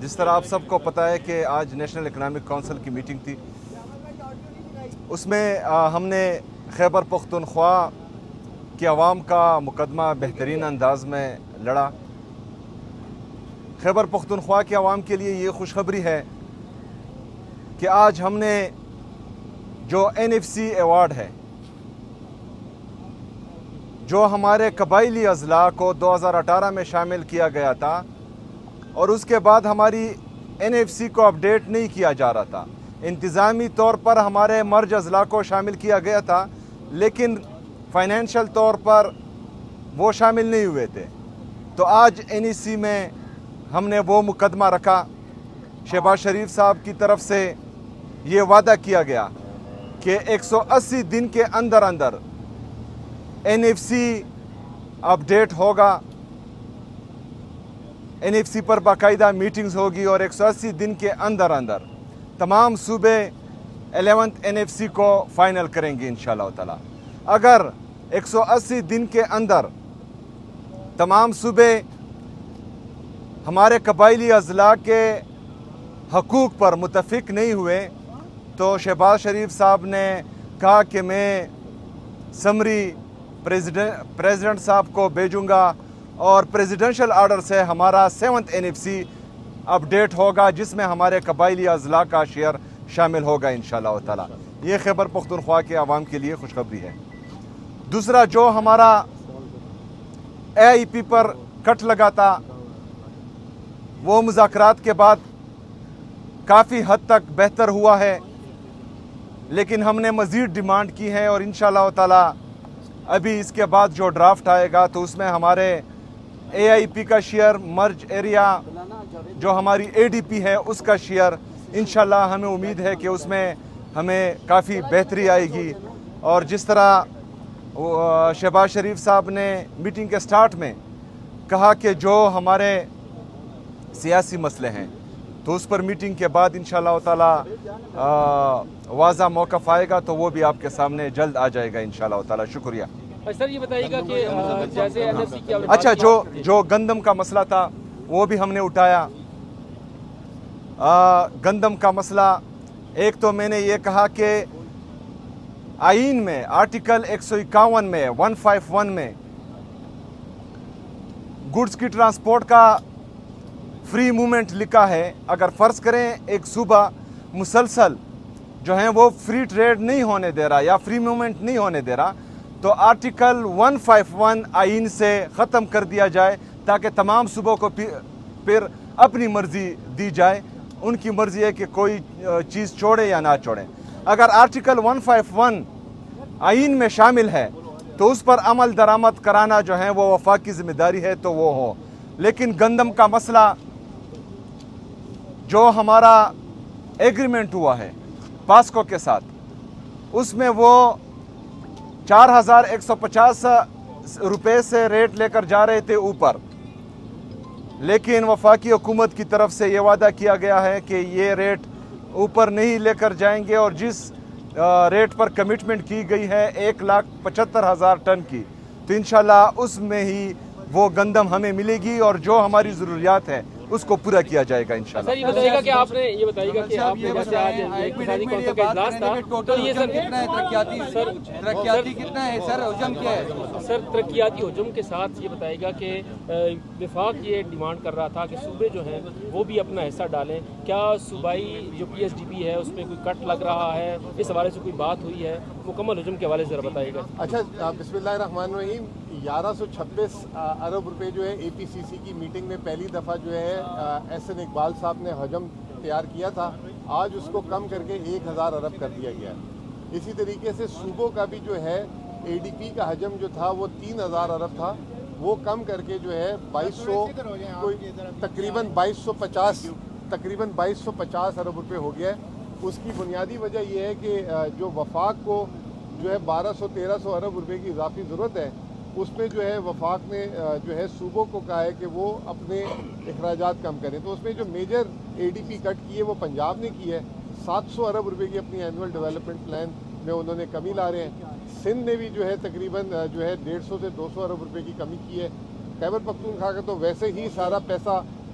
جس طرح آپ سب کو پتہ ہے کہ آج نیشنل اکنامک کونسل کی میٹنگ تھی، اس میں ہم نے خیبر پختونخوا کی عوام کا مقدمہ بہترین انداز میں لڑا۔ خیبر پختونخوا کی عوام کے لیے یہ خوشخبری ہے کہ آج ہم نے جو NFC ایوارڈ ہے، جو ہمارے قبائلی اضلاع کو 2018 میں شامل کیا گیا تھا اور اس کے بعد ہماری NFC کو اپڈیٹ نہیں کیا جا رہا تھا، انتظامی طور پر ہمارے مرج اضلاع کو شامل کیا گیا تھا لیکن فائنینشل طور پر وہ شامل نہیں ہوئے تھے، تو آج NEC میں ہم نے وہ مقدمہ رکھا۔ شہباز شریف صاحب کی طرف سے یہ وعدہ کیا گیا کہ 180 دن کے اندر اندر NFC اپڈیٹ ہوگا، NFC پر باقاعدہ میٹنگز ہوگی اور 180 دن کے اندر اندر تمام صوبے 11th NFC کو فائنل کریں گے انشاءاللہ تعالی۔ اگر 180 دن کے اندر تمام صوبے ہمارے قبائلی اضلاع کے حقوق پر متفق نہیں ہوئے تو شہباز شریف صاحب نے کہا کہ میں سمری پریزیڈنٹ صاحب کو بھیجوں گا اور پریزیڈنشل آرڈر سے ہمارا 7th NFC اپڈیٹ ہوگا جس میں ہمارے قبائلی اضلاع کا شیئر شامل ہوگا انشاءاللہ تعالی۔ یہ خیبر پختونخوا کے عوام کے لیے خوشخبری ہے۔ دوسرا، جو ہمارا AIP پر کٹ لگا تھا وہ مذاکرات کے بعد کافی حد تک بہتر ہوا ہے، لیکن ہم نے مزید ڈیمانڈ کی ہے اور انشاءاللہ تعالی ابھی اس کے بعد جو ڈرافٹ آئے گا تو اس میں ہمارے AIP کا شیئر، مرج ایریا جو ہماری ADP ہے اس کا شیئر، انشاءاللہ ہمیں امید ہے کہ اس میں ہمیں کافی بہتری آئے گی۔ اور جس طرح شہباز شریف صاحب نے میٹنگ کے سٹارٹ میں کہا کہ جو ہمارے سیاسی مسئلے ہیں تو اس پر میٹنگ کے بعد انشاءاللہ تعالی واضح موقف آئے گا تو وہ بھی آپ کے سامنے جلد آ جائے گا انشاءاللہ تعالی۔ شکریہ۔ سر یہ بتائیے گا کہ جیسے NFC کی اچھا، جو گندم کا مسئلہ تھا وہ بھی ہم نے اٹھایا۔ گندم کا مسئلہ، ایک تو میں نے یہ کہا کہ آئین میں آرٹیکل 151 میں 151 میں گڈز کی ٹرانسپورٹ کا فری موومنٹ لکھا ہے۔ اگر فرض کریں ایک صوبہ مسلسل جو ہیں وہ فری ٹریڈ نہیں ہونے دے رہا یا فری موومنٹ نہیں ہونے دے رہا تو آرٹیکل 151 آئین سے ختم کر دیا جائے تاکہ تمام صوبوں کو پھر اپنی مرضی دی جائے، ان کی مرضی ہے کہ کوئی چیز چھوڑے یا نہ چھوڑے۔ اگر آرٹیکل 151 آئین میں شامل ہے تو اس پر عمل درآمد کرانا جو ہے وہ وفاقی ذمہ داری ہے تو وہ ہو، لیکن گندم کا مسئلہ جو ہمارا ایگریمنٹ ہوا ہے پاسکو کے ساتھ اس میں وہ 4150 روپے سے ریٹ لے کر جا رہے تھے اوپر، لیکن وفاقی حکومت کی طرف سے یہ وعدہ کیا گیا ہے کہ یہ ریٹ اوپر نہیں لے کر جائیں گے اور جس ریٹ پر کمٹمنٹ کی گئی ہے 1,75,000 ٹن کی تو انشاءاللہ اس میں ہی وہ گندم ہمیں ملے گی اور جو ہماری ضروریات ہے اس کو پورا کیا جائے گا انشاءاللہ۔ سر یہ بتائیے گا کہ آپ نے جیسے آج اقتصادی کونسل کا اجلاس تھا تو یہ سر ترقیاتی کتنا ہے سر، حجم کیا ہے سر؟ ترقیاتی حجم کے ساتھ یہ بتائے گا کہ وفاق یہ ڈیمانڈ کر رہا تھا کہ صوبے جو ہیں وہ بھی اپنا حصہ ڈالیں، کیا صوبائی جو PSDB ہے اس میں کوئی کٹ لگ رہا ہے؟ اس حوالے سے کوئی بات ہوئی ہے؟ مکمل حجم کے حوالے سے ذرا بتائیے گا۔ اچھا، بسم اللہ الرحمن الرحیم۔ 1126 ارب روپے جو ہے APCC کی میٹنگ میں پہلی دفعہ جو ہے SN اقبال صاحب نے حجم تیار کیا تھا، آج اس کو کم کر کے 1000 ارب کر دیا گیا ہے۔ اسی طریقے سے صوبوں کا بھی جو ہے ADP کا حجم جو تھا وہ 3000 ارب تھا، وہ کم کر کے جو ہے 2200 تقریباً 2250 ارب روپے ہو گیا ہے۔ اس کی بنیادی وجہ یہ ہے کہ جو وفاق کو جو ہے 1200-1300 ارب روپے کی اضافی ضرورت ہے، اس پہ جو ہے وفاق نے جو ہے صوبوں کو کہا ہے کہ وہ اپنے اخراجات کم کریں، تو اس میں جو میجر ADP کٹ کی ہے وہ پنجاب نے کی ہے۔ 700 ارب روپے کی اپنی اینول ڈیولپمنٹ پلان میں انہوں نے کمی لا رہے ہیں۔ سندھ نے بھی جو ہے تقریباً جو ہے 150 سے 200 ارب روپے کی کمی کی ہے۔ خیبر پختونخوا کا تو ویسے ہی سارا پیسہ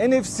NFC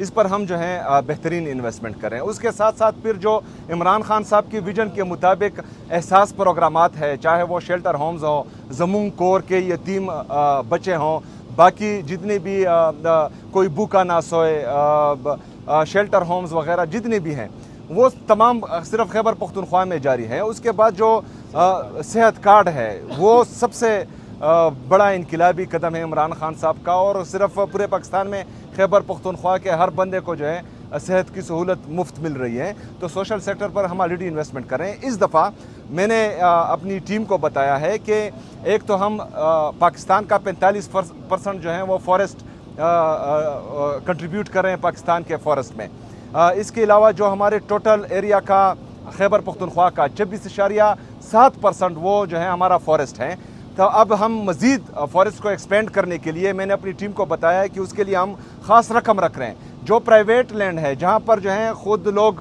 اس پر ہم جو ہیں بہترین انویسٹمنٹ کریں. اس کے ساتھ ساتھ پھر جو عمران خان صاحب کی ویژن کے مطابق احساس پروگرامات ہے, چاہے وہ شیلٹر ہومز ہوں, زمون کور کے یتیم بچے ہوں, باقی جتنے بھی کوئی بھوکا نہ سوئے, شیلٹر ہومز وغیرہ جتنے بھی ہیں, وہ تمام صرف خیبر پختونخوا میں جاری ہے. اس کے بعد جو صحت کارڈ ہے وہ سب سے بڑا انقلابی قدم ہے عمران خان صاحب کا, اور صرف پورے پاکستان میں خیبر پختونخوا کے ہر بندے کو جو ہے صحت کی سہولت مفت مل رہی ہے. تو سوشل سیکٹر پر ہم آلریڈی انویسٹمنٹ کر رہے ہیں. اس دفعہ میں نے اپنی ٹیم کو بتایا ہے کہ ایک تو ہم پاکستان کا 45% جو ہیں وہ فارسٹ کنٹریبیوٹ کر رہے ہیں پاکستان کے فارسٹ میں. اس کے علاوہ جو ہمارے ٹوٹل ایریا کا خیبر پختونخوا کا 26.7% وہ جو ہے ہمارا فارسٹ ہے. تو اب ہم مزید فارسٹ کو ایکسپینڈ کرنے کے لیے میں نے اپنی ٹیم کو بتایا ہے کہ اس کے لیے ہم خاص رقم رکھ رہے ہیں. جو پرائیویٹ لینڈ ہے جہاں پر جو ہے خود لوگ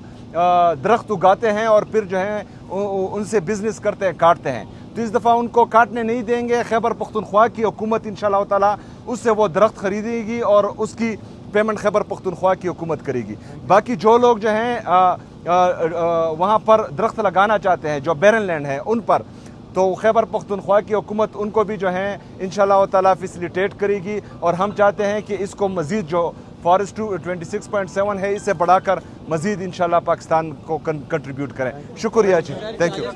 درخت اگاتے ہیں اور پھر جو ہے ان سے بزنس کرتے ہیں, کاٹتے ہیں, تو اس دفعہ ان کو کاٹنے نہیں دیں گے. خیبر پختونخوا کی حکومت انشاءاللہ تعالی اس سے وہ درخت خریدے گی اور اس کی پیمنٹ خیبر پختونخوا کی حکومت کرے گی. باقی جو لوگ جو ہیں وہاں پر درخت لگانا چاہتے ہیں جو بیرن لینڈ ہے ان پر, تو خیبر پختونخوا کی حکومت ان کو بھی جو ہے انشاءاللہ تعالی فیسیلیٹیٹ کرے گی. اور ہم چاہتے ہیں کہ اس کو مزید جو فارسٹ 26.7 ہے اس سے بڑھا کر مزید انشاءاللہ پاکستان کو کنٹریبیوٹ کریں. شکریہ جی, تھینک یو.